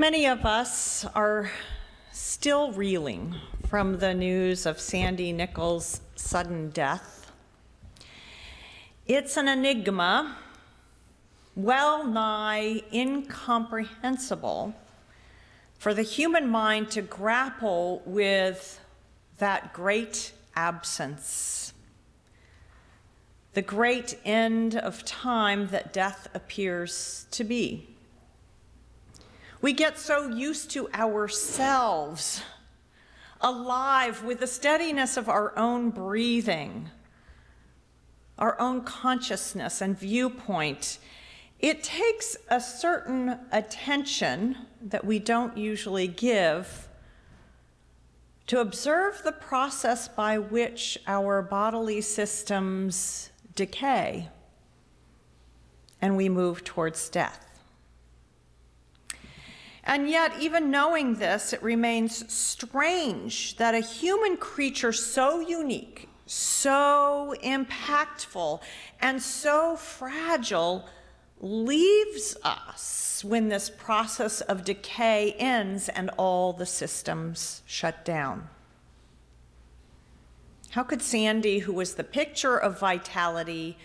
Many of us are still reeling from the news of Sandy Nichols' sudden death. It's an enigma, well nigh incomprehensible for the human mind to grapple with that great absence, the great end of time that death appears to be. We get so used to ourselves, alive with the steadiness of our own breathing, our own consciousness and viewpoint. It takes a certain attention that we don't usually give to observe the process by which our bodily systems decay and we move towards death. And yet, even knowing this, it remains strange that a human creature so unique, so impactful, and so fragile leaves us when this process of decay ends and all the systems shut down. How could Sandy, who was the picture of vitality,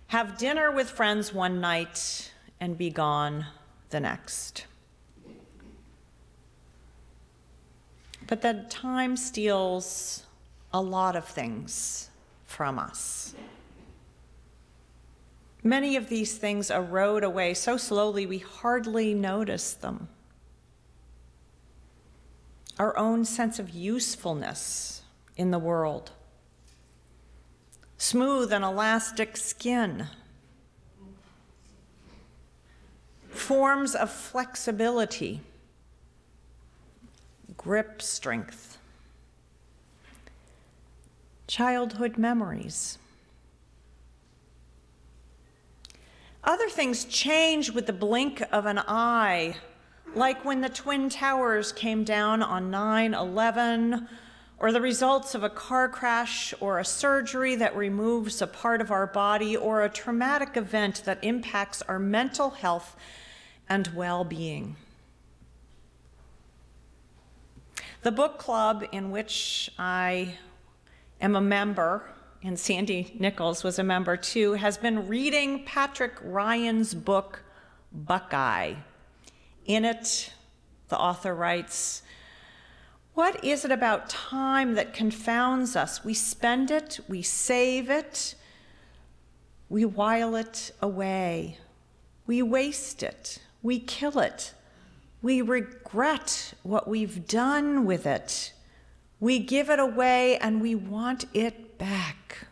have dinner with friends one night and be gone the next? But that time steals a lot of things from us. Many of these things erode away so slowly we hardly notice them. Our own sense of usefulness in the world, smooth and elastic skin, forms of flexibility, grip strength, childhood memories. Other things change with the blink of an eye, like when the Twin Towers came down on 9/11, or the results of a car crash, or a surgery that removes a part of our body, or a traumatic event that impacts our mental health and well-being. The book club in which I am a member, and Sandy Nichols was a member too, has been reading Patrick Ryan's book, Buckeye. In it, the author writes, "What is it about time that confounds us? We spend it, we save it, we while it away. We waste it, we kill it. We regret what we've done with it. We give it away and we want it back.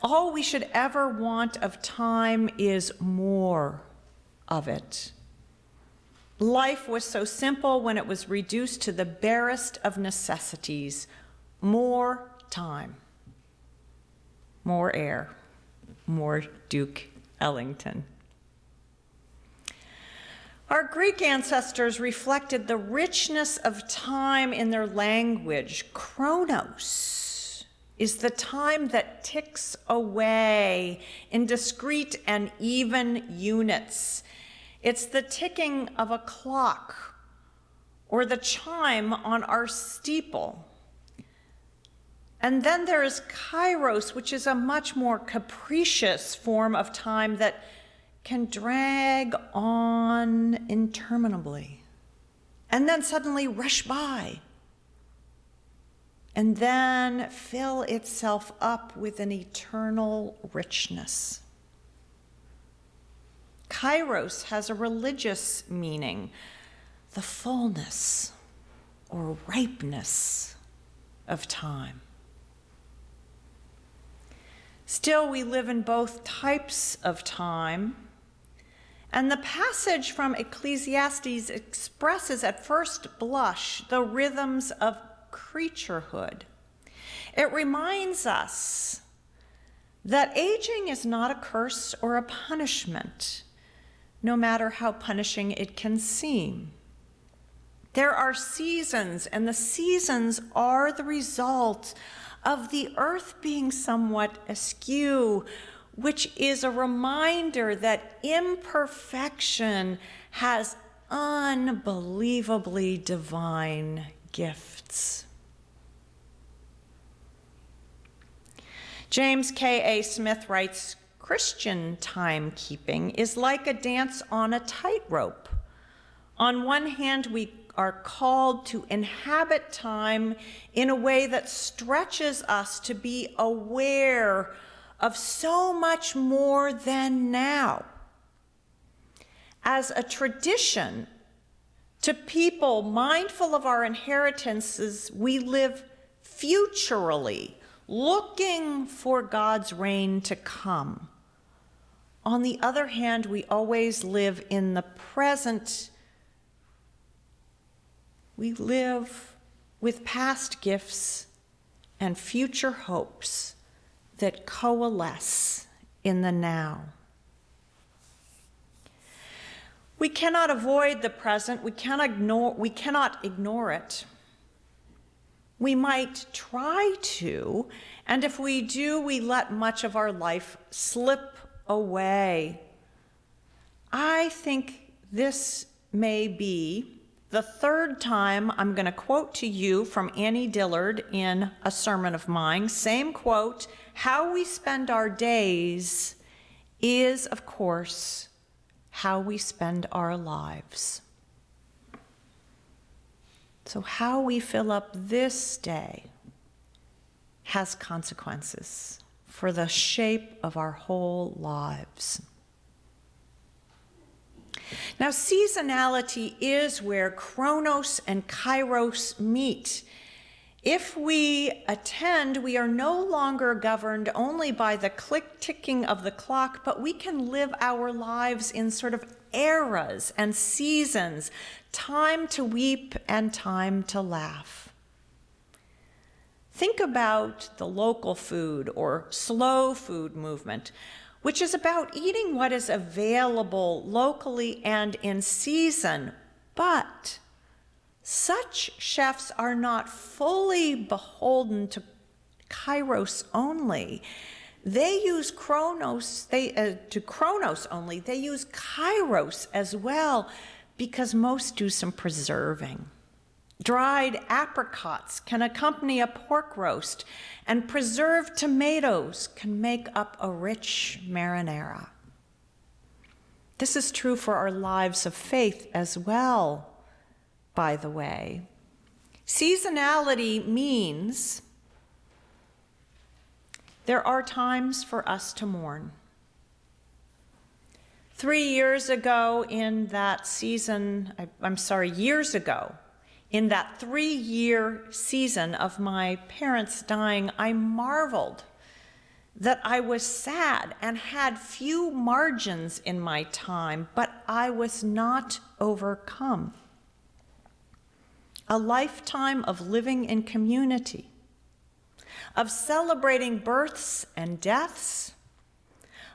All we should ever want of time is more of it. Life was so simple when it was reduced to the barest of necessities. More time, more air, more Duke Ellington." Our Greek ancestors reflected the richness of time in their language. Chronos is the time that ticks away in discrete and even units. It's the ticking of a clock or the chime on our steeple. And then there is kairos, which is a much more capricious form of time that can drag on interminably and then suddenly rush by and then fill itself up with an eternal richness. Kairos has a religious meaning, the fullness or ripeness of time. Still, we live in both types of time. And the passage from Ecclesiastes expresses at first blush the rhythms of creaturehood. It reminds us that aging is not a curse or a punishment, no matter how punishing it can seem. There are seasons, and the seasons are the result of the earth being somewhat askew, which is a reminder that imperfection has unbelievably divine gifts. James K.A. Smith writes, Christian timekeeping is like a dance on a tightrope. On one hand, we are called to inhabit time in a way that stretches us to be aware of so much more than now. As a tradition, to people mindful of our inheritances, we live futurally, looking for God's reign to come. On the other hand, we always live in the present. We live with past gifts and future hopes that coalesce in the now. We cannot avoid the present. We cannot ignore it. We might try to, and if we do, we let much of our life slip away. I think this may be the third time I'm going to quote to you from Annie Dillard in a sermon of mine. Same quote, how we spend our days is, of course, how we spend our lives. So how we fill up this day has consequences for the shape of our whole lives. Now, seasonality is where Chronos and Kairos meet. If we attend, we are no longer governed only by the ticking of the clock, but we can live our lives in sort of eras and seasons, time to weep and time to laugh. Think about the local food or slow food movement, which is about eating what is available locally and in season, but such chefs are not fully beholden to Kairos only. They use Chronos, only. They use Kairos as well, because most do some preserving. Dried apricots can accompany a pork roast, and preserved tomatoes can make up a rich marinara. This is true for our lives of faith as well, by the way. Seasonality means there are times for us to mourn. years ago in that 3-year season of my parents dying, I marveled that I was sad and had few margins in my time, but I was not overcome. A lifetime of living in community, of celebrating births and deaths,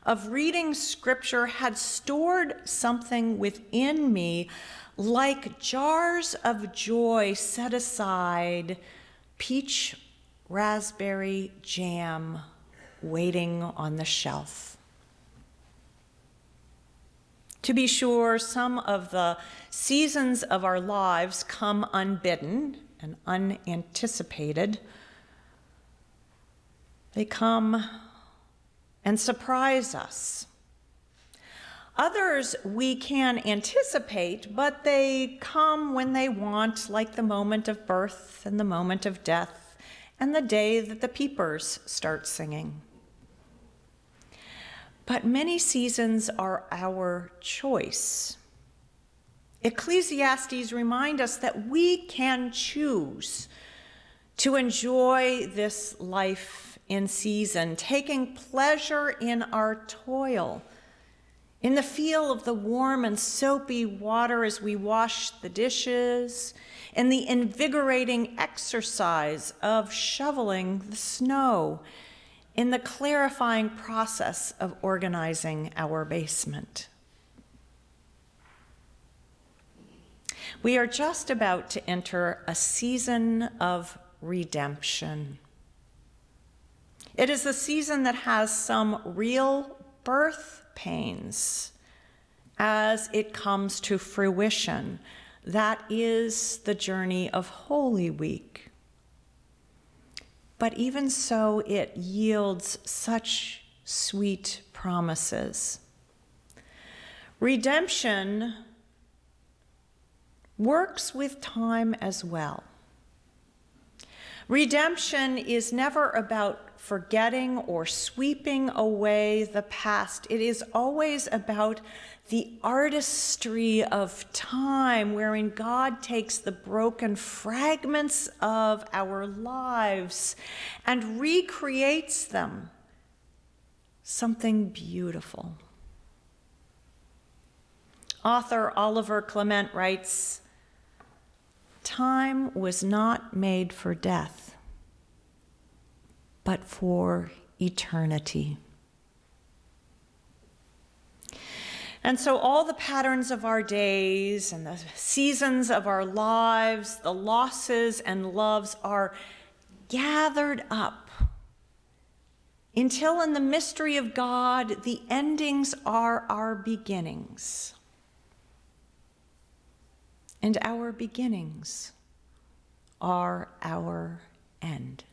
of reading scripture had stored something within me like jars of joy set aside, peach raspberry jam waiting on the shelf. To be sure, some of the seasons of our lives come unbidden and unanticipated. They come and surprise us. Others we can anticipate, but they come when they want, like the moment of birth and the moment of death and the day that the peepers start singing. But many seasons are our choice. Ecclesiastes remind us that we can choose to enjoy this life in season, taking pleasure in our toil, in the feel of the warm and soapy water as we wash the dishes, in the invigorating exercise of shoveling the snow, in the clarifying process of organizing our basement. We are just about to enter a season of redemption. It is the season that has some real birth pains as it comes to fruition. That is the journey of Holy Week. But even so, it yields such sweet promises. Redemption works with time as well. Redemption is never about forgetting or sweeping away the past. It is always about the artistry of time, wherein God takes the broken fragments of our lives and recreates them something beautiful. Author Oliver Clement writes, "Time was not made for death, but for eternity." And so all the patterns of our days and the seasons of our lives, the losses and loves are gathered up until in the mystery of God, the endings are our beginnings. And our beginnings are our end.